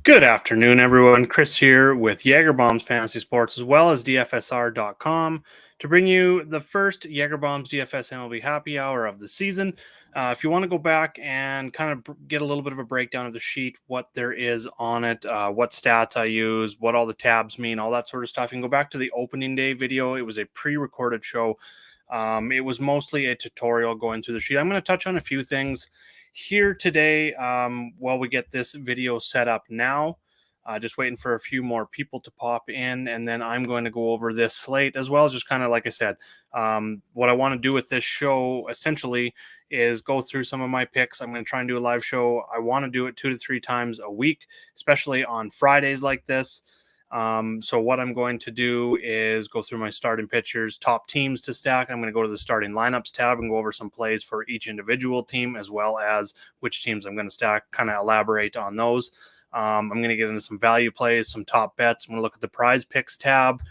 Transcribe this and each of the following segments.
Good afternoon, everyone. Chris here with Jagerbombs Fantasy Sports as well as DFSR.com to bring you the first Jagerbombs DFS MLB happy hour of the season. If you want to go back and kind of get a little bit of a breakdown of the sheet, what there is on it, what stats I use, what all the tabs mean, all that sort of stuff, you can go back to the opening day video. It was a pre-recorded show. It was mostly a tutorial going through the sheet. I'm going to touch on a few things here today while we get this video set up now. Just waiting for a few more people to pop in, and then I'm going to go over this slate as well as just kind of like I said, what I want to do with this show essentially is go through some of my picks. I'm going to try and do a live show. I want to do it 2 to 3 times a week, especially on Fridays like this. So what I'm going to do is go through my starting pitchers, top teams to stack. I'm going to go to the starting lineups tab and go over some plays for each individual team, as well as which teams I'm going to stack, kind of elaborate on those. I'm going to get into some value plays, some top bets. I'm going to look at the prize picks tab,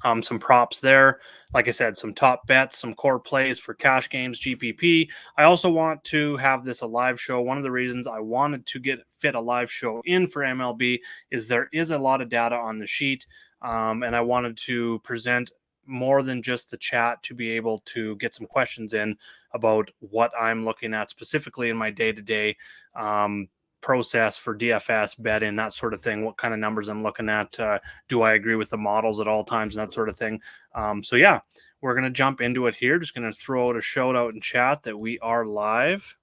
some props there. Like I said, some top bets, some core plays for cash games, GPP. I also want to have this a live show. One of the reasons I wanted to fit a live show in for MLB is there is a lot of data on the sheet, and I wanted to present more than just the chat to be able to get some questions in about what I'm looking at specifically in my day-to-day process for DFS betting, that sort of thing, what kind of numbers I'm looking at, do I agree with the models at all times, and that sort of thing. So yeah, we're going to jump into it here. Just going to throw out a shout out in chat that we are live.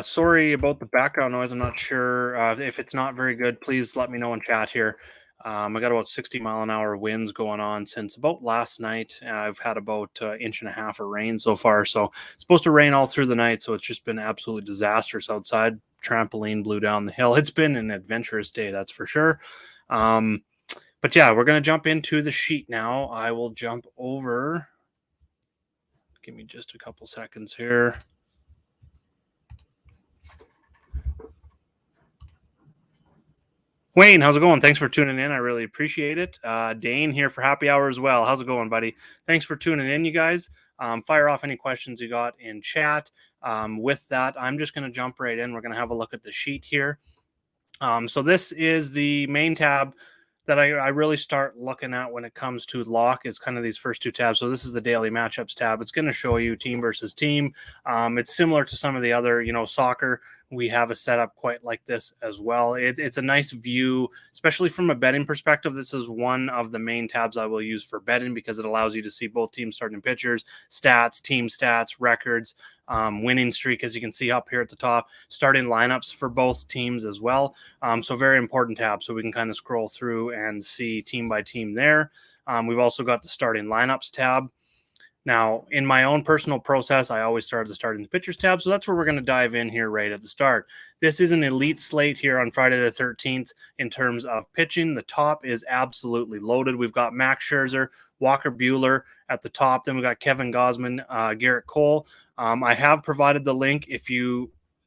Sorry about the background noise. I'm not sure if it's not very good. Please let me know in chat here. I got about 60-mile-an-hour winds going on since about last night. I've had about 1.5 inches of rain so far. So it's supposed to rain all through the night. So it's just been absolutely disastrous outside. Trampoline blew down the hill. It's been an adventurous day, that's for sure. But yeah, we're going to jump into the sheet now. I will jump over. Give me just a couple seconds here. Wayne, how's it going? Thanks for tuning in. I really appreciate it. Dane here for happy hour as well. How's it going, buddy? Thanks for tuning in, you guys. Fire off any questions you got in chat. With that, I'm just going to jump right in. We're going to have a look at the sheet here. So this is the main tab that I really start looking at when it comes to lock, is kind of these first two tabs. So this is the daily matchups tab. It's going to show you team versus team. It's similar to some of the other, soccer. We have a setup quite like this as well. It's a nice view, especially from a betting perspective. This is one of the main tabs I will use for betting because it allows you to see both teams' starting pitchers, stats, team stats, records, winning streak, as you can see up here at the top, starting lineups for both teams as well. So very important tab. So we can kind of scroll through and see team by team there. We've also got the starting lineups tab. Now, in my own personal process, I always start at the starting pitchers tab, so that's where we're going to dive in here right at the start. This is an elite slate here on Friday the 13th in terms of pitching. The top is absolutely loaded. We've got Max Scherzer, Walker Buehler at the top. Then we've got Kevin Gausman, Garrett Cole. I have provided the link.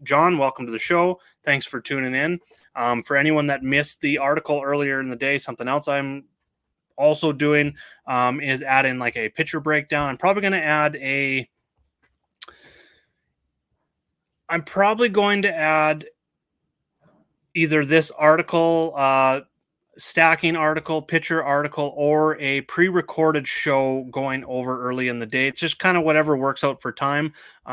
John, welcome to the show. Thanks for tuning in. For anyone that missed the article earlier in the day, something else I'm also doing is adding like a pitcher breakdown. I'm probably going to add either this article, stacking article, pitcher article, or a pre-recorded show going over early in the day. It's just kind of whatever works out for time. But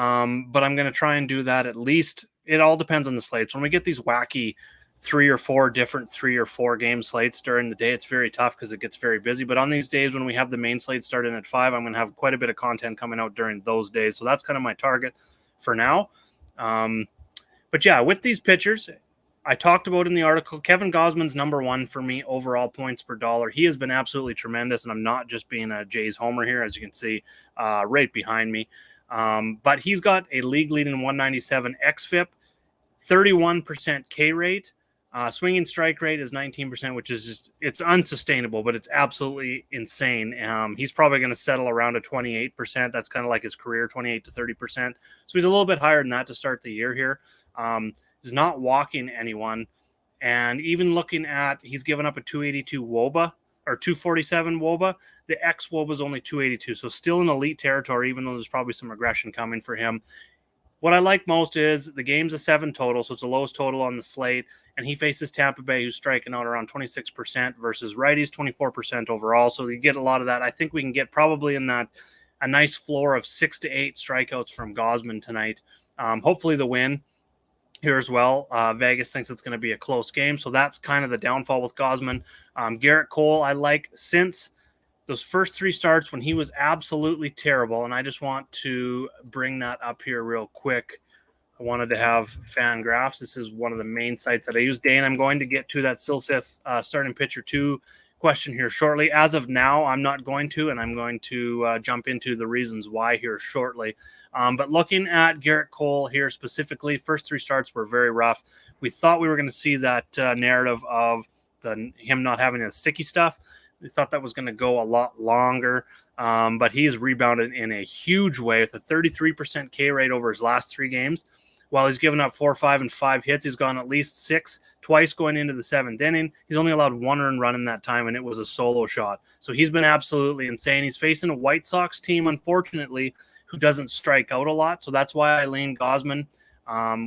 I'm going to try and do that at least. It all depends on the slates. When we get these wacky 3 or 4 different 3 or 4 game slates during the day, it's very tough because it gets very busy. But on these days when we have the main slate starting at 5, I'm going to have quite a bit of content coming out during those days. So that's kind of my target for now. But yeah, with these pitchers, I talked about in the article, Kevin Gausman's number 1 for me, overall points per dollar. He has been absolutely tremendous, and I'm not just being a Jays homer here, as you can see right behind me. But he's got a league-leading 197 xFIP, 31% K rate. Swinging strike rate is 19%, which is just, it's unsustainable, but it's absolutely insane. He's probably going to settle around a 28%. That's kind of like his career, 28 to 30%. So he's a little bit higher than that to start the year here. He's not walking anyone. And even looking at, he's given up a 282 WOBA or 247 WOBA. The X WOBA is only 282. So still in elite territory, even though there's probably some regression coming for him. what I like most is the game's a 7 total, so it's the lowest total on the slate, and he faces Tampa Bay, who's striking out around 26% versus righties 24% overall. So you get a lot of that. I think we can get probably in that a nice floor of 6 to 8 strikeouts from Gausman tonight. Hopefully the win here as well. Vegas thinks it's going to be a close game, so that's kind of the downfall with Gausman. Garrett Cole, I like since those first 3 starts when he was absolutely terrible, and I just want to bring that up here real quick. I wanted to have fan graphs. This is one of the main sites that I use. Dane, I'm going to get to that Silseth starting pitcher 2 question here shortly. As of now, I'm not going to, and I'm going to jump into the reasons why here shortly. But looking at Garrett Cole here specifically, first 3 starts were very rough. We thought we were going to see that narrative of him not having the sticky stuff. We thought that was going to go a lot longer, but he's rebounded in a huge way with a 33% K rate over his last 3 games. While he's given up 4, 5, and 5 hits, he's gone at least 6 twice going into the 7th inning. He's only allowed 1 earned run in that time, and it was a solo shot. So he's been absolutely insane. He's facing a White Sox team, unfortunately, who doesn't strike out a lot. So that's why I lean Gausman.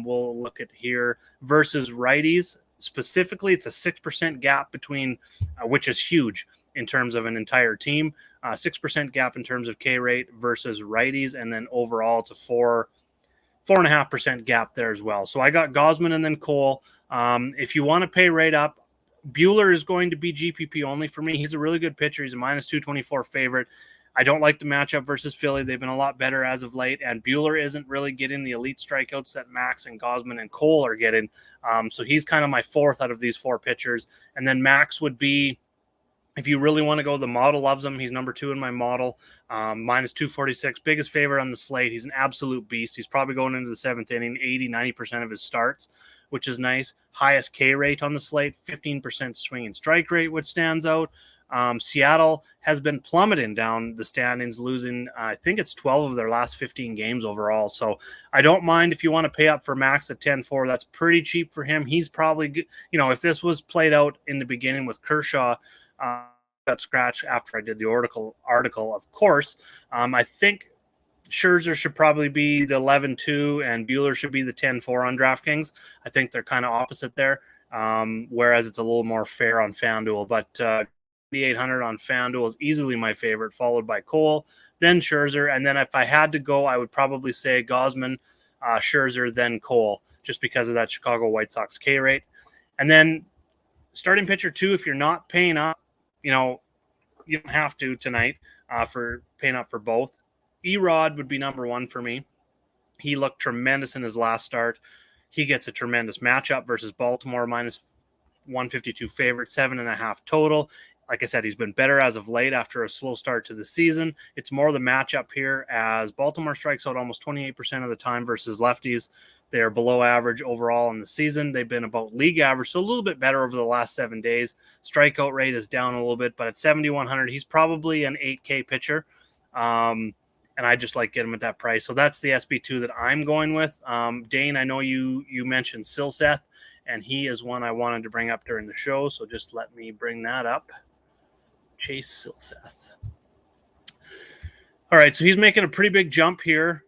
We'll look at here versus righties. Specifically, it's a 6% gap between, which is huge in terms of an entire team. 6% gap in terms of K rate versus righties, and then overall it's a 4.5% gap there as well. So I got Gausman and then Cole. If you want to pay right up, Buehler is going to be GPP only for me. He's a really good pitcher. He's a minus 224 favorite. I don't like the matchup versus Philly. They've been a lot better as of late, and Buehler isn't really getting the elite strikeouts that Max and Gausman and Cole are getting. So he's kind of my 4th out of these 4 pitchers. And then Max would be, if you really want to go, the model loves him. He's number 2 in my model, minus 246, biggest favorite on the slate. He's an absolute beast. He's probably going into the 7th inning, 80-90% of his starts, which is nice. Highest K rate on the slate, 15% swing and strike rate, which stands out. Seattle has been plummeting down the standings, losing, I think it's 12 of their last 15 games overall. So I don't mind if you want to pay up for Max at 10-4. That's pretty cheap for him. He's probably, if this was played out in the beginning with Kershaw, got scratched after I did the article, of course. I think Scherzer should probably be the 11-2 and Buehler should be the 10-4 on DraftKings. I think they're kind of opposite there, whereas it's a little more fair on FanDuel. But 800 on FanDuel is easily my favorite, followed by Cole, then Scherzer. And then if I had to go, I would probably say Gausman, Scherzer, then Cole, just because of that Chicago White Sox K rate. And then starting pitcher 2, if you're not paying up, you don't have to tonight for paying up for both. Erod would be number 1 for me. He looked tremendous in his last start. He gets a tremendous matchup versus Baltimore, minus 152 favorite, 7.5 total. Like I said, he's been better as of late after a slow start to the season. It's more the matchup here as Baltimore strikes out almost 28% of the time versus lefties. They're below average overall in the season. They've been about league average, so a little bit better over the last 7 days. Strikeout rate is down a little bit, but at 7,100, he's probably an 8K pitcher. And I just like getting him at that price. So that's the SB2 that I'm going with. Dane, I know you mentioned Silseth, and he is one I wanted to bring up during the show, so just let me bring that up. Chase Silseth. All right, so he's making a pretty big jump here.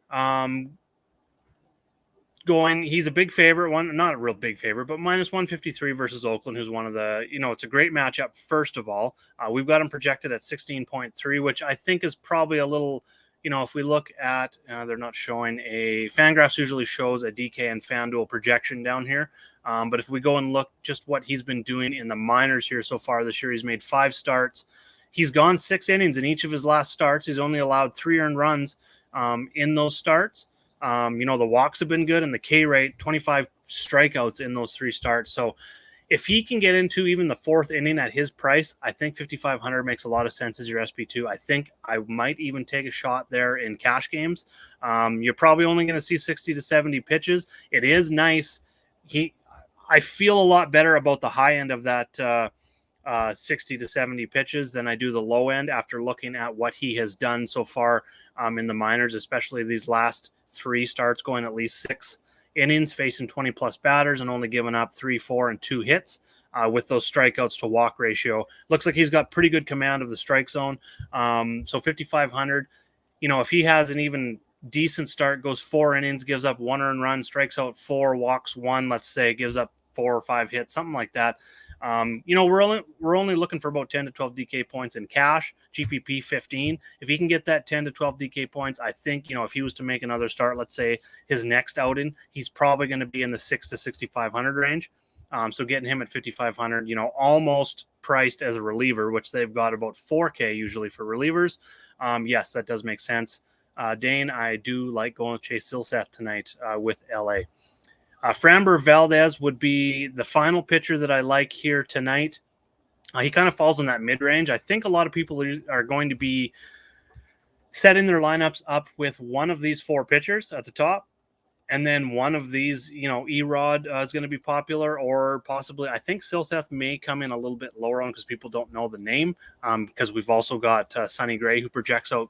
He's a big favorite, not a real big favorite, but minus 153 versus Oakland, who's one of the, it's a great matchup. First of all, we've got him projected at 16.3, which I think is probably a little, if we look at, they're not showing Fangraphs usually shows a DK and FanDuel projection down here. But if we go and look just what he's been doing in the minors here so far this year, he's made 5 starts. He's gone 6 innings in each of his last starts. He's only allowed 3 earned runs in those starts. The walks have been good, and the K rate, 25 strikeouts in those 3 starts. So if he can get into even the 4th inning at his price, I think 5,500 makes a lot of sense as your SB2. I think I might even take a shot there in cash games. You're probably only going to see 60 to 70 pitches. It is nice. I feel a lot better about the high end of that 60 to 70 pitches than I do the low end after looking at what he has done so far in the minors, especially these last 3 starts going at least 6 innings, facing 20-plus batters and only giving up 3, 4, and 2 hits with those strikeouts to walk ratio. Looks like he's got pretty good command of the strike zone. So 5,500, if he has an even decent start, goes 4 innings, gives up 1 earned run, strikes out 4, walks 1, let's say, gives up 4 or 5 hits, something like that. We're only looking for about 10 to 12 DK points in cash, GPP 15. If he can get that 10 to 12 DK points, I think, if he was to make another start, let's say his next outing, he's probably going to be in the 6 to 6,500 range. So getting him at 5,500, almost priced as a reliever, which they've got about 4K usually for relievers. Yes, that does make sense. Dane, I do like going with Chase Silseth tonight with LA. Framber Valdez would be the final pitcher that I like here tonight. He kind of falls in that mid-range. I think a lot of people are going to be setting their lineups up with one of these 4 pitchers at the top. And then one of these, Erod is going to be popular, or possibly, I think Silseth may come in a little bit lower on because people don't know the name. Because we've also got Sonny Gray, who projects out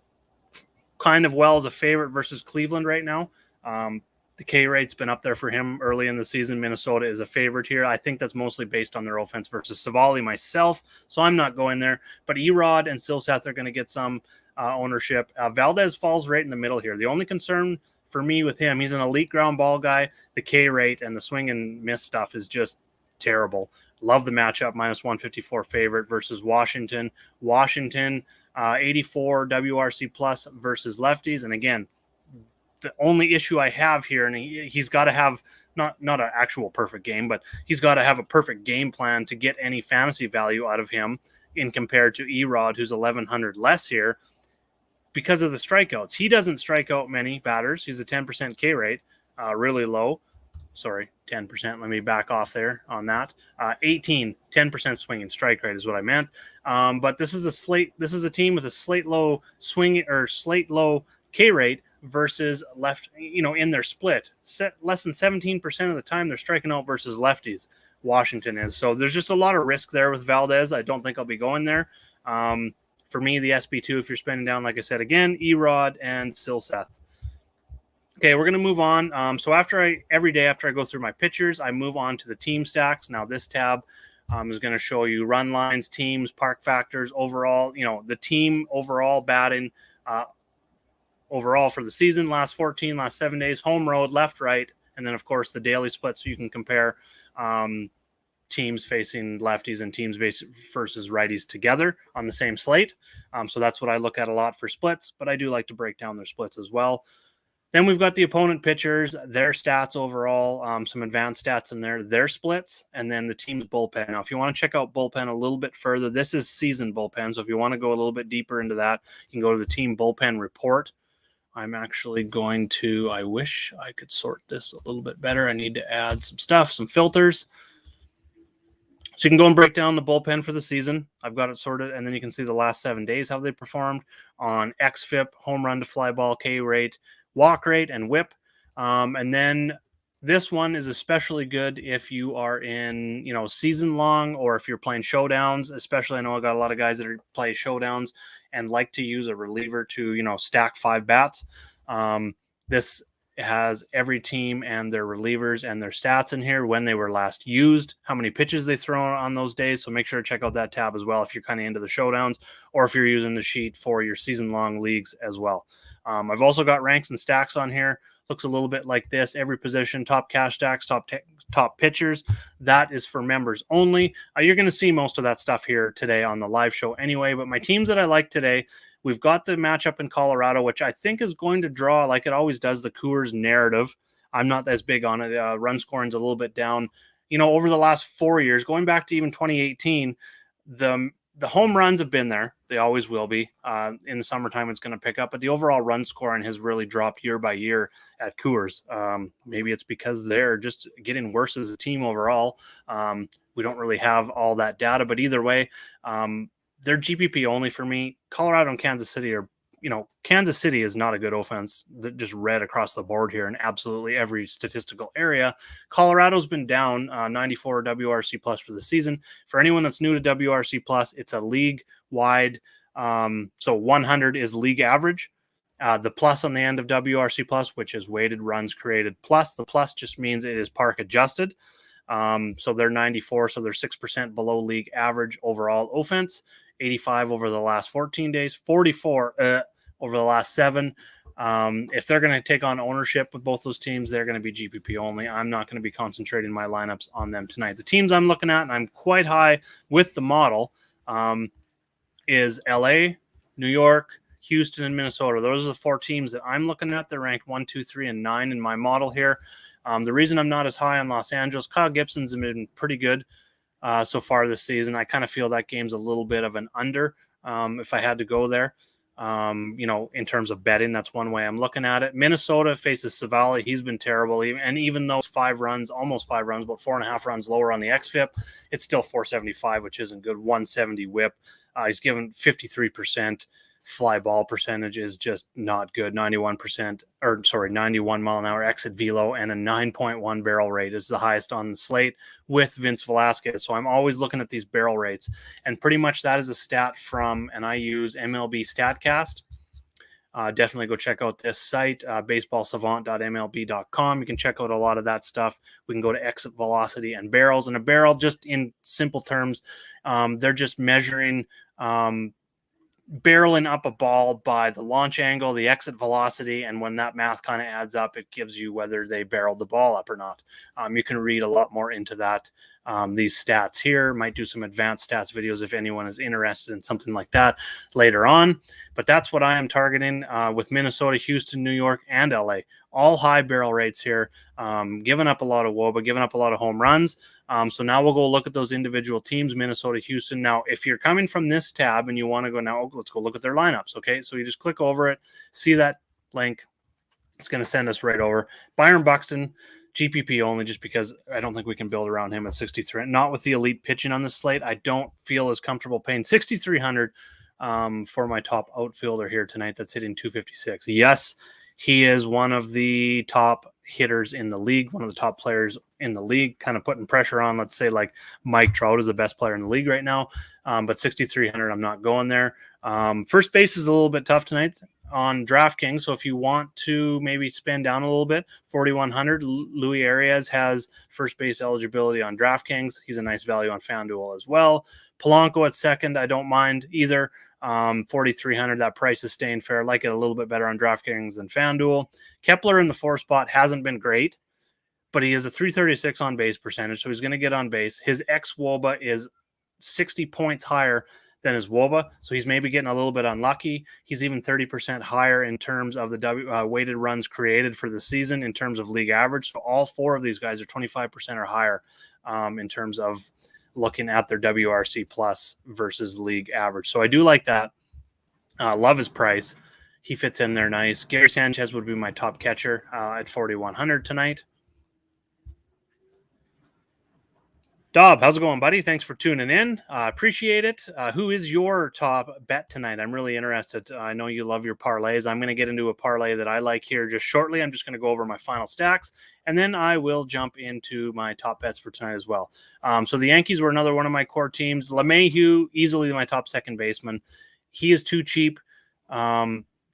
kind of well as a favorite versus Cleveland right now. The K rate's been up there for him early in the season. Minnesota is a favorite here. I think that's mostly based on their offense versus Savali myself, so I'm not going there. But Erod and Silseth are going to get some ownership. Valdez falls right in the middle here. The only concern for me with him, he's an elite ground ball guy. The K rate and the swing and miss stuff is just terrible. Love the matchup, minus 154 favorite versus Washington. 84 WRC plus versus lefties. And again, the only issue I have here, and he's got to have not an actual perfect game, but he's got to have a perfect game plan to get any fantasy value out of him in compared to Erod, who's 1,100 less here. Because of the strikeouts. He doesn't strike out many batters. He's a 10% K rate, really low. Sorry, 10%. Let me back off there on that. 10% swing and strike rate is what I meant. But this is a slate. This is a team with a slate low swing or slate low K rate versus left, in their split. Less than 17% of the time they're striking out versus lefties. Washington is. So there's just a lot of risk there with Valdez. I don't think I'll be going there. For me, the SB2, if you're spending down, like I said, again, Erod and Silseth. Okay, we're going to move on. So every day after I go through my pitchers, I move on to the team stacks. Now this tab is going to show you run lines, teams, park factors, overall, the team overall batting overall for the season, last 7 days, home, road, left, right, and then, of course, the daily split so you can compare teams facing lefties and teams versus righties together on the same slate. So that's what I look at a lot for splits, but I do like to break down their splits as well. Then we've got the opponent pitchers, their stats overall, some advanced stats in there, their splits, and then the team's bullpen. Now, if you want to check out bullpen a little bit further, this is season bullpen. So if you want to go a little bit deeper into that, you can go to the team bullpen report. I'm actually going to, I wish I could sort this a little bit better. I need to add some stuff, some filters. So you can go and break down the bullpen for the season. I've got it sorted, and then you can see the last 7 days, how they performed on XFIP, home run to fly ball, K rate, walk rate, and whip. And then this one is especially good if you are in, season long, or if you're playing showdowns, especially. I know I got a lot of guys that play showdowns and like to use a reliever to, stack 5 bats. This has every team and their relievers and their stats in here, when they were last used, how many pitches they throw on those days. So make sure to check out that tab as well if you're kind of into the showdowns, or if you're using the sheet for your season-long leagues as well. I've also got ranks and stacks on here. Looks a little bit like this. Every position, top cash stacks, top pitchers. That is for members only. You're going to see most of that stuff here today on the live show anyway. But my teams that I like today, we've got the matchup in Colorado, which I think is going to draw, like it always does, the Coors narrative. I'm not as big on it. Run scoring's a little bit down. Over the last 4 years, going back to even 2018, the home runs have been there. They always will be. In the summertime, it's going to pick up. But the overall run scoring has really dropped year by year at Coors. Maybe it's because they're just getting worse as a team overall. We don't really have all that data. But either way, they're GPP only for me. Colorado and Kansas City are, Kansas City is not a good offense. That just red across the board here in absolutely every statistical area. Colorado's been down 94 WRC plus for the season. For anyone that's new to WRC plus, it's a league wide. So 100 is league average. The plus on the end of WRC plus, which is weighted runs created plus. The plus just means it is park adjusted. So they're 94, so they're 6% below league average overall offense. 85 over the last 14 days, 44 over the last 7. If they're going to take on ownership with both those teams, they're going to be GPP only. I'm not going to be concentrating my lineups on them tonight. The teams I'm looking at, and I'm quite high with the model, is LA, New York, Houston, and Minnesota. Those are the 4 teams that I'm looking at. They're ranked 1, 2, 3, and 9 in my model here. The reason I'm not as high on Los Angeles, Kyle Gibson's been pretty good so far this season. I kind of feel that game's a little bit of an under if I had to go there. In terms of betting, that's one way I'm looking at it. Minnesota faces Savali. He's been terrible. And even though it's 5 runs, almost 5 runs, but 4.5 runs lower on the XFIP, it's still 475, which isn't good. 170 whip. He's given 53%. Fly ball percentage is just not good. 91 mile an hour exit velo, and a 9.1 barrel rate is the highest on the slate with Vince Velasquez. So I'm always looking at these barrel rates, and pretty much that is a stat from, and I use MLB Statcast. Definitely go check out this site, baseballsavant.mlb.com. You can check out a lot of that stuff. We can go to exit velocity and barrels. And a barrel, just in simple terms, they're just measuring barreling up a ball by the launch angle, the exit velocity, and when that math kind of adds up, it gives you whether they barreled the ball up or not. You can read a lot more into that. These stats here might do some advanced stats videos if anyone is interested in something like that later on. But that's what I am targeting with Minnesota, Houston, New York, and LA. All high barrel rates here, giving up a lot of WOBA, giving up a lot of home runs. So now we'll go look at those individual teams, Minnesota, Houston. Now, if you're coming from this tab and you want to go now, let's go look at their lineups. Okay, so you just click over it, see that link. It's going to send us right over. Byron Buxton, GPP only, just because I don't think we can build around him at 6,300. Not with the elite pitching on the slate. I don't feel as comfortable paying 6,300 for my top outfielder here tonight that's hitting 256. Yes, he is one of the top hitters in the league, one of the top players in the league, kind of putting pressure on, let's say, like Mike Trout is the best player in the league right now. But 6,300, I'm not going there. First base is a little bit tough tonight on DraftKings. So if you want to maybe spend down a little bit, 4,100, Louis Arias has first base eligibility on DraftKings. He's a nice value on FanDuel as well. Polanco at second, I don't mind either. 4,300, that price is staying fair. I like it a little bit better on DraftKings than FanDuel. Kepler in the 4 spot hasn't been great, but he is a 336 on base percentage, so he's going to get on base. His xWOBA is 60 points higher than his WOBA, so he's maybe getting a little bit unlucky. He's even 30% higher in terms of the weighted runs created for the season in terms of league average. So all 4 of these guys are 25% or higher in terms of looking at their WRC plus versus league average. So I do like that. Love his price. He fits in there nice. Gary Sanchez would be my top catcher at 4,100 tonight. Dob, how's it going, buddy? Thanks for tuning in. Appreciate it. Who is your top bet tonight? I'm really interested. I know you love your parlays. I'm going to get into a parlay that I like here just shortly. I'm just going to go over my final stacks, and then I will jump into my top bets for tonight as well. So the Yankees were another one of my core teams. LeMahieu, easily my top second baseman. He is too cheap.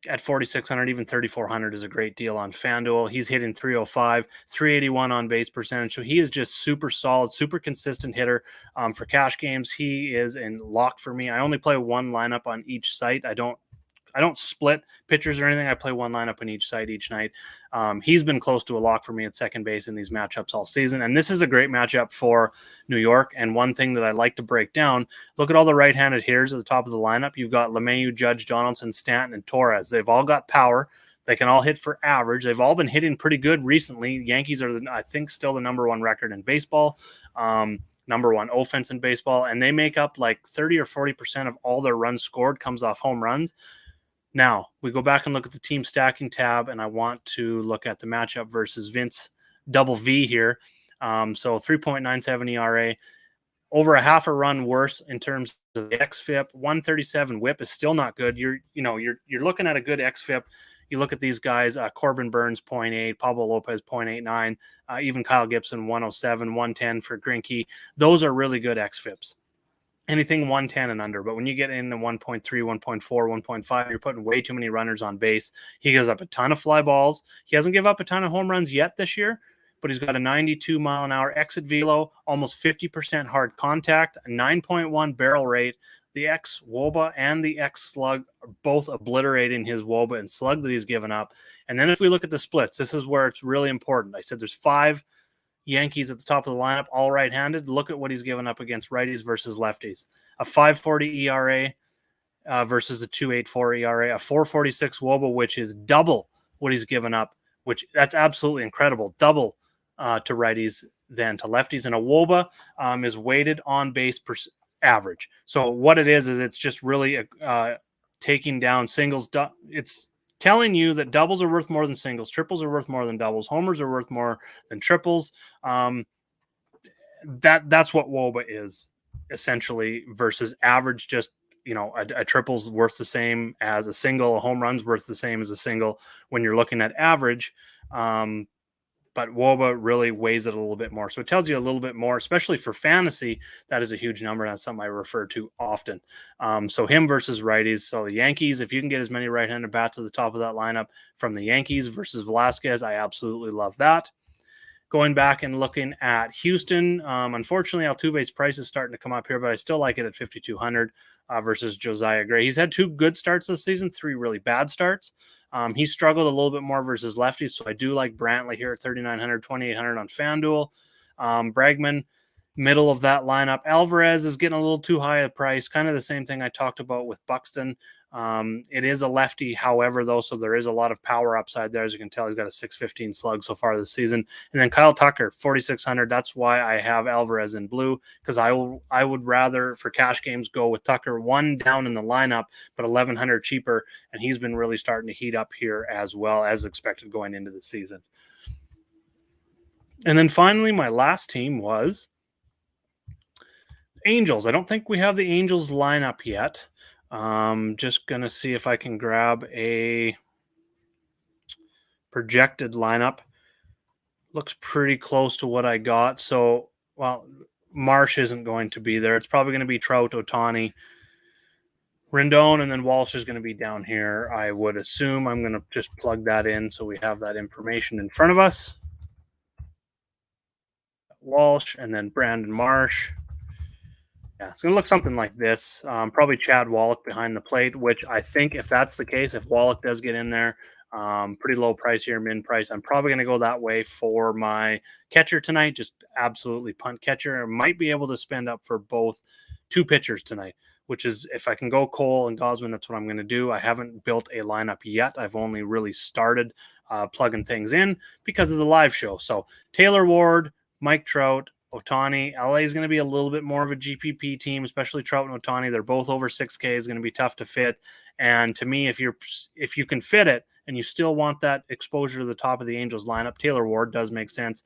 At 4,600, even 3,400 is a great deal on FanDuel. He's hitting 305, 381 on base percentage. So he is just super solid, super consistent hitter. For cash games, he is in lock for me. I only play one lineup on each site. I don't split pitchers or anything. I play one lineup on each site each night. He's been close to a lock for me at second base in these matchups all season. And this is a great matchup for New York. And one thing that I like to break down, look at all the right-handed hitters at the top of the lineup. You've got LeMahieu, Judge, Donaldson, Stanton, and Torres. They've all got power. They can all hit for average. They've all been hitting pretty good recently. Yankees are, I think, still the number one record in baseball. Number one offense in baseball. And they make up like 30 or 40% of all their runs scored comes off home runs. Now, we go back and look at the team stacking tab, and I want to look at the matchup versus Vince Double V here. So 3.97 ERA, over a half a run worse in terms of the xFIP. 137 whip is still not good. You're looking at a good xFIP. You look at these guys, Corbin Burns 0.8, Pablo Lopez 0.89, even Kyle Gibson 107, 110 for Greinke. Those are really good xFIPs. Anything 110 and under. But when you get into 1.3, 1.4, 1.5, you're putting way too many runners on base. He gives up a ton of fly balls. He hasn't given up a ton of home runs yet this year, but he's got a 92 mile an hour exit velo, almost 50% hard contact, a 9.1 barrel rate. the X WOBA and the X slug are both obliterating his WOBA and slug that he's given up. And then if we look at the splits, this is where it's really important. I said there's 5 Yankees at the top of the lineup, all right-handed. Look at what he's given up against righties versus lefties. A 5.40 ERA versus a 2.84 ERA, a 4.46 WOBA, which is double what he's given up, which that's absolutely incredible. Double to righties than to lefties. And a WOBA is weighted on base average. So what it is it's just really taking down singles. It's telling you that doubles are worth more than singles, triples are worth more than doubles, homers are worth more than triples. That's what WOBA is essentially versus average. Just a triple's worth the same as a single, a home run's worth the same as a single when you're looking at average. But WOBA really weighs it a little bit more. So it tells you a little bit more, especially for fantasy. That is a huge number. That's something I refer to often. So him versus righties. So the Yankees, if you can get as many right-handed bats at the top of that lineup from the Yankees versus Velasquez, I absolutely love that. Going back and looking at Houston, unfortunately, Altuve's price is starting to come up here, but I still like it at 5,200 versus Josiah Gray. He's had 2 good starts this season, 3 really bad starts. He struggled a little bit more versus lefties, so I do like Brantley here at 3,900, 2,800 on FanDuel. Bregman, middle of that lineup. Alvarez is getting a little too high a price, kind of the same thing I talked about with Buxton. It is a lefty, however, though, so there is a lot of power upside there. As you can tell, he's got a 615 slug so far this season. And then Kyle Tucker, 4,600. That's why I have Alvarez in blue, because I would rather, for cash games, go with Tucker 1 down in the lineup, but 1,100 cheaper, and he's been really starting to heat up here as well as expected going into the season. And then finally, my last team was Angels. I don't think we have the Angels lineup yet. Just going to see if I can grab a projected lineup. Looks pretty close to what I got. So, well, Marsh isn't going to be there. It's probably going to be Trout, Ohtani, Rendon, and then Walsh is going to be down here. I would assume. I'm going to just plug that in so we have that information in front of us. Walsh and then Brandon Marsh. Yeah, it's going to look something like this. Probably Chad Wallach behind the plate, which I think if that's the case, if Wallach does get in there, pretty low price here, min price, I'm probably going to go that way for my catcher tonight. Just absolutely punt catcher. I might be able to spend up for both 2 pitchers tonight, which is if I can go Cole and Gosman, that's what I'm going to do. I haven't built a lineup yet. I've only really started plugging things in because of the live show. So Taylor Ward, Mike Trout, Ohtani. LA is going to be a little bit more of a GPP team, especially Trout and Ohtani. They're both over 6K. Is going to be tough to fit. And to me, if you can fit it and you still want that exposure to the top of the Angels lineup, Taylor Ward does make sense.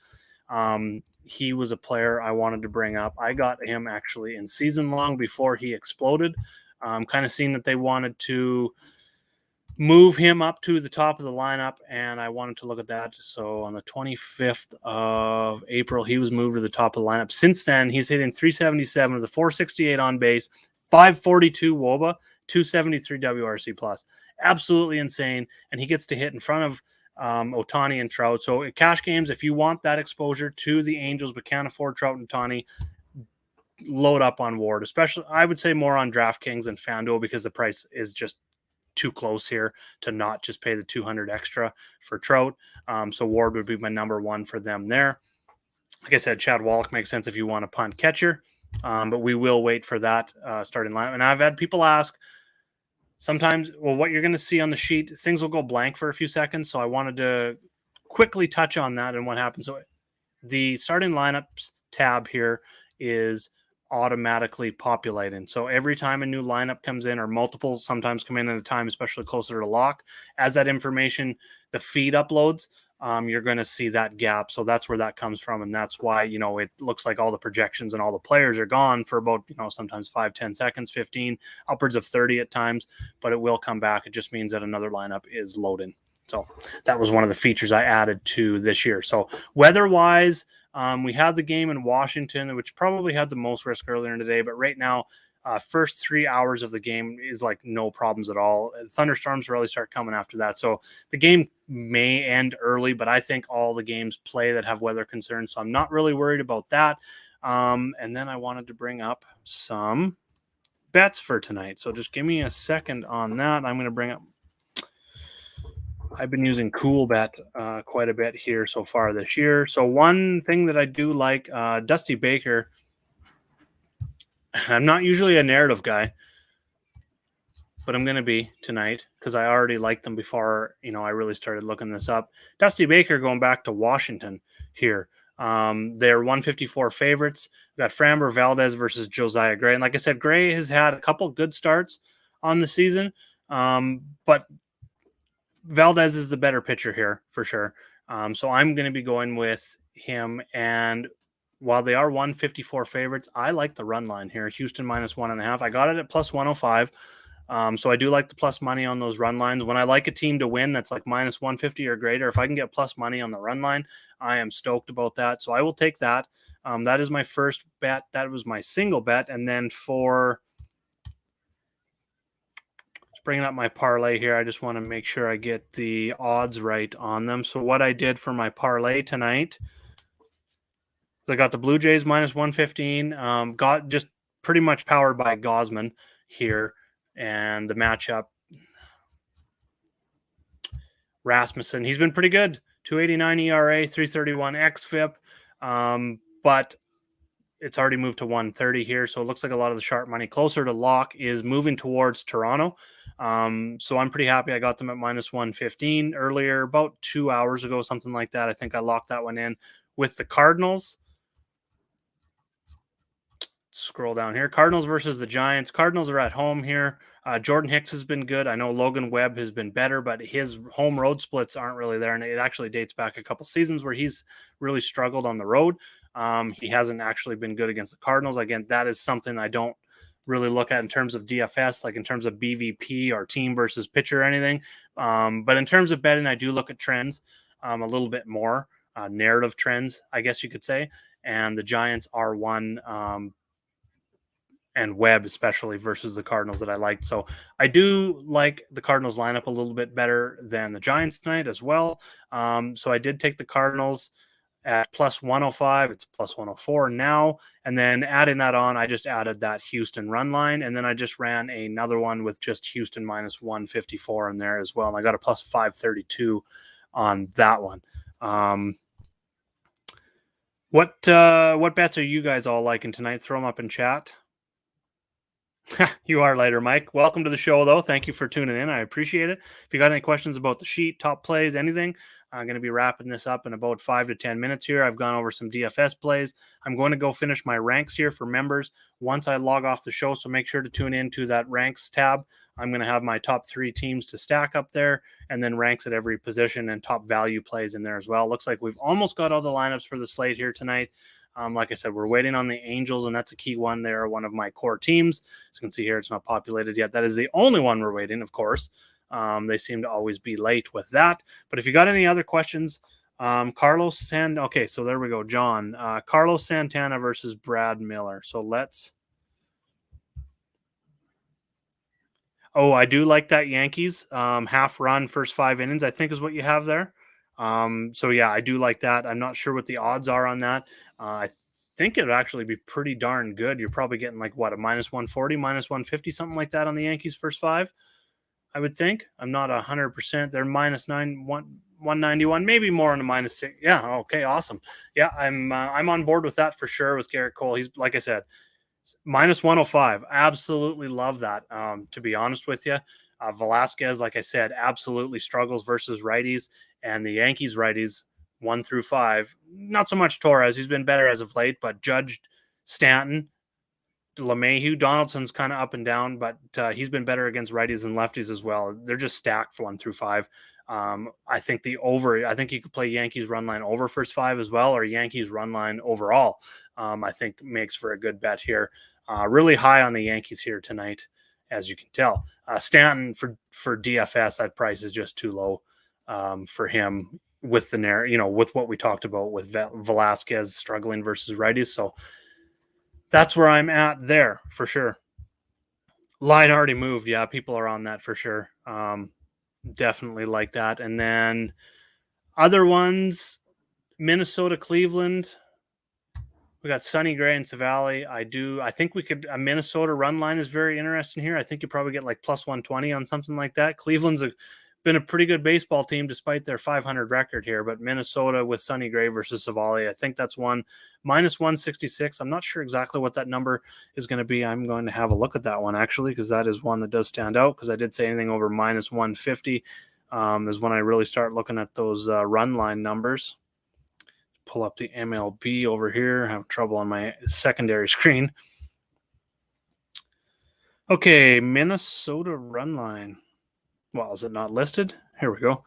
He was a player I wanted to bring up. I got him actually in season long before he exploded. Kind of seeing that they wanted to move him up to the top of the lineup, and I wanted to look at that. So on the 25th of April, he was moved to the top of the lineup. Since then, he's hitting 377 with a 468 on base, 542 WOBA, 273 WRC plus. Absolutely insane, and he gets to hit in front of Ohtani and Trout. So at cash games, if you want that exposure to the Angels but can't afford Trout and Ohtani, load up on Ward. Especially, I would say more on DraftKings and FanDuel because the price is just too close here to not just pay the 200 extra for Trout. So Ward would be my number 1 for them there. Like I said, Chad Wallach makes sense if you want a punt catcher, but we will wait for that starting line. And I've had people ask sometimes, well, what you're going to see on the sheet, things will go blank for a few seconds. So I wanted to quickly touch on that and what happens. So the starting lineups tab here is automatically populating. So every time a new lineup comes in, or multiple sometimes come in at a time, especially closer to lock, as that information, the feed uploads, you're going to see that gap. So that's where that comes from. And that's why, it looks like all the projections and all the players are gone for about, sometimes 5, 10 seconds, 15, upwards of 30 at times, but it will come back. It just means that another lineup is loading. So that was one of the features I added to this year. So weather-wise, we have the game in Washington, which probably had the most risk earlier in the day. But right now, first 3 hours of the game is like no problems at all. Thunderstorms really start coming after that. So the game may end early, but I think all the games play that have weather concerns. So I'm not really worried about that. And then I wanted to bring up some bets for tonight. So just give me a second on that. I'm going to bring up. I've been using CoolBet quite a bit here so far this year. So one thing that I do like, Dusty Baker. I'm not usually a narrative guy, but I'm going to be tonight because I already liked them before, I really started looking this up. Dusty Baker going back to Washington here. They're 154 favorites. We've got Framber Valdez versus Josiah Gray. And like I said, Gray has had a couple good starts on the season, but Valdez is the better pitcher here for sure. So I'm going to be going with him. And while they are 154 favorites, I like the run line here. Houston minus 1.5. I got it at plus 105. So I do like the plus money on those run lines. When I like a team to win that's like minus 150 or greater, if I can get plus money on the run line, I am stoked about that. So I will take that. That is my first bet. That was my single bet. And then for bringing up my parlay here, I just want to make sure I get the odds right on them. So what I did for my parlay tonight is I got the Blue Jays minus 115. Got just pretty much powered by Gosman here. And the matchup, Rasmussen, he's been pretty good. 289 ERA, 331 xFIP. But it's already moved to 130 here. So it looks like a lot of the sharp money closer to lock is moving towards Toronto. So I'm pretty happy. I got them at minus 115 earlier, about 2 hours ago, something like that. I think I locked that one in with the Cardinals. Scroll down here. Cardinals versus the Giants. Cardinals are at home here. Jordan Hicks has been good. I know Logan Webb has been better, but his home road splits aren't really there. And it actually dates back a couple seasons where he's really struggled on the road. He hasn't actually been good against the Cardinals. Again, that is something I don't really look at in terms of DFS, like in terms of BVP or team versus pitcher or anything. But in terms of betting, I do look at trends a little bit more, narrative trends, I guess you could say. And the Giants are one, and Webb especially versus the Cardinals that I liked. So I do like the Cardinals lineup a little bit better than the Giants tonight as well. So I did take the Cardinals at plus 105. It's plus 104 now. And then adding that on, I just added that Houston run line. And then I just ran another one with just Houston minus 154 in there as well. And I got a plus 532 on that one. What bets are you guys all liking tonight? Throw them up in chat. You are later, Mike. Welcome to the show, though. Thank you for tuning in. I appreciate it. If you got any questions about the sheet, top plays, anything, I'm going to be wrapping this up in about 5 to 10 minutes here. I've gone over some DFS plays. I'm going to go finish my ranks here for members once I log off the show, so make sure to tune in to that ranks tab. I'm going to have my top 3 teams to stack up there, and then ranks at every position and top value plays in there as well. Looks like we've almost got all the lineups for the slate here tonight. Like I said, we're waiting on the Angels, and that's a key one. They're one of my core teams. As you can see here, it's not populated yet. That is the only one we're waiting, of course. They seem to always be late with that. But if you got any other questions, Carlos Santana. Okay, so there we go. John. Carlos Santana versus Brad Miller. So let's. Oh, I do like that Yankees half run first 5 innings, I think is what you have there. So yeah, I do like that. I'm not sure what the odds are on that. I think it would actually be pretty darn good. You're probably getting like what, a minus 140, minus 150, something like that on the Yankees first 5. I would think. I'm not 100%. They're minus 191, maybe more on a minus 6. Yeah. Okay. Awesome. Yeah, I'm on board with that for sure. With Garrett Cole, he's like I said, minus 105. Absolutely love that. To be honest with you, Velasquez, like I said, absolutely struggles versus righties, and the Yankees righties 1 through 5. Not so much Torres. He's been better as of late, but Judge, Stanton, LeMahieu, Donaldson's kind of up and down, but he's been better against righties and lefties as well. They're just stacked 1 through 5. I think I think you could play Yankees run line over first 5 as well, or Yankees run line overall. I think makes for a good bet here. Really high on the Yankees here tonight, as you can tell. Stanton for DFS, that price is just too low for him with with what we talked about with Velasquez struggling versus righties. So that's where I'm at there for sure. Line already moved. Yeah, people are on that for sure. Definitely like that. And then other ones, Minnesota, Cleveland. We got Sonny Gray and Savali. I think we could. A Minnesota run line is very interesting here. I think you probably get like plus 120 on something like that. Cleveland's been a pretty good baseball team despite their 500 record here, but Minnesota with Sonny Gray versus Savali, I think that's one minus 166. I'm not sure exactly what that number is going to be. I'm going to have a look at that one actually, because that is one that does stand out, because I did say anything over minus 150 is when I really start looking at those run line numbers. Pull up the MLB over here. I have trouble on my secondary screen. Okay, Minnesota run line. Well, is it not listed? Here we go.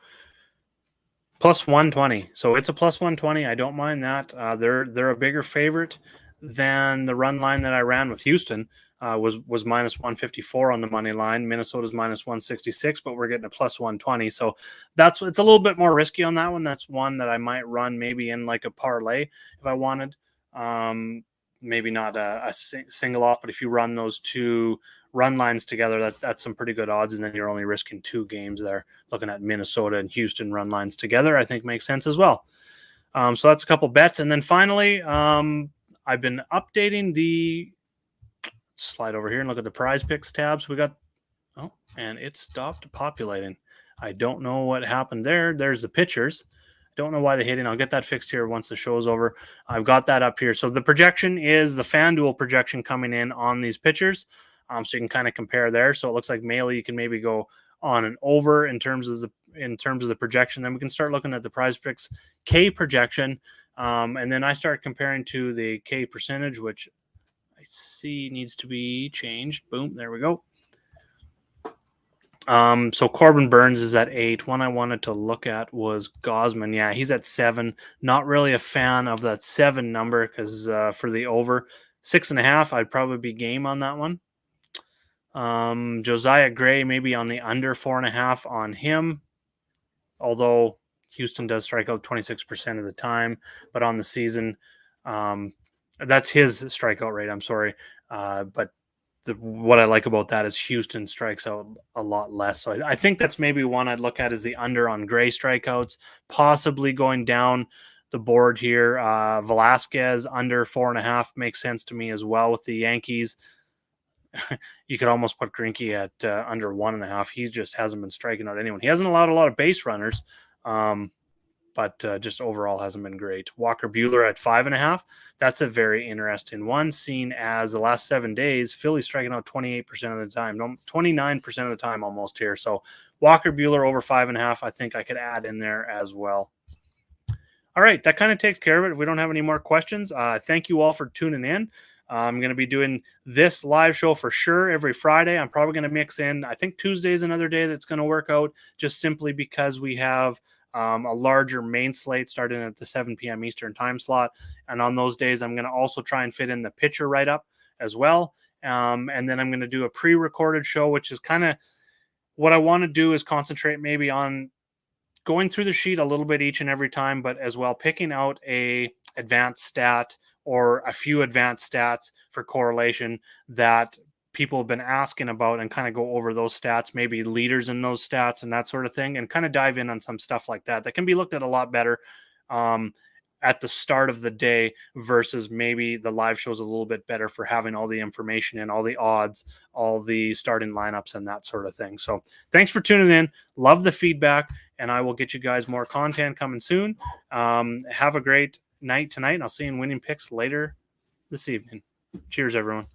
Plus 120. So it's a plus 120. I don't mind that. They're a bigger favorite than the run line that I ran with Houston. Was minus 154 on the money line. Minnesota's minus 166, but we're getting a plus 120. So it's a little bit more risky on that one. That's one that I might run maybe in like a parlay if I wanted. Maybe not a single off, but if you run those two run lines together, that's some pretty good odds, and then you're only risking 2 games there. Looking at Minnesota and Houston run lines together, I think makes sense as well. So that's a couple bets, and then finally, I've been updating the slide over here and look at the prize picks tabs. We got and it stopped populating. I don't know what happened there. There's the pitchers. Don't know why they hit it. I'll get that fixed here once the show's over. I've got that up here. So the projection is the FanDuel projection coming in on these pitchers. So you can kind of compare there. So it looks like Maley, you can maybe go on and over in terms of the projection. Then we can start looking at the prize picks K projection. And then I start comparing to the K percentage, which I see needs to be changed. Boom, there we go. So Corbin Burns is at 8. One I wanted to look at was Gosman. Yeah, he's at 7. Not really a fan of that 7 number because for the over 6.5, I'd probably be game on that one. Josiah Gray maybe on the under 4.5 on him, although Houston does strike out 26% of the time, but on the season, that's his strikeout rate. I'm sorry, but what I like about that is Houston strikes out a lot less. So I think that's maybe one I'd look at is the under on Gray strikeouts, possibly going down the board here. Velasquez under 4.5 makes sense to me as well with the Yankees. You could almost put Greinke at under 1.5. He just hasn't been striking out anyone. He hasn't allowed a lot of base runners, but just overall hasn't been great. Walker Buehler at 5.5. That's a very interesting one, seen as the last 7 days, Philly's striking out 28% of the time, 29% of the time almost here. So Walker Buehler over 5.5, I think I could add in there as well. All right, that kind of takes care of it. If we don't have any more questions, thank you all for tuning in. I'm going to be doing this live show for sure every Friday. I'm probably going to mix in, I think Tuesday is another day that's going to work out, just simply because we have a larger main slate starting at the 7 p.m. Eastern time slot. And on those days, I'm going to also try and fit in the pitcher write-up as well. And then I'm going to do a pre-recorded show, which is kind of what I want to do, is concentrate maybe on going through the sheet a little bit each and every time, but as well picking out a advanced stat or a few advanced stats for correlation that people have been asking about, and kind of go over those stats, maybe leaders in those stats and that sort of thing, and kind of dive in on some stuff like that can be looked at a lot better at the start of the day versus maybe the live shows a little bit better for having all the information and all the odds, all the starting lineups and that sort of thing. So thanks for tuning in. Love the feedback, and I will get you guys more content coming soon. Have a great night tonight, and I'll see you in Winning Picks later this evening. Cheers, everyone.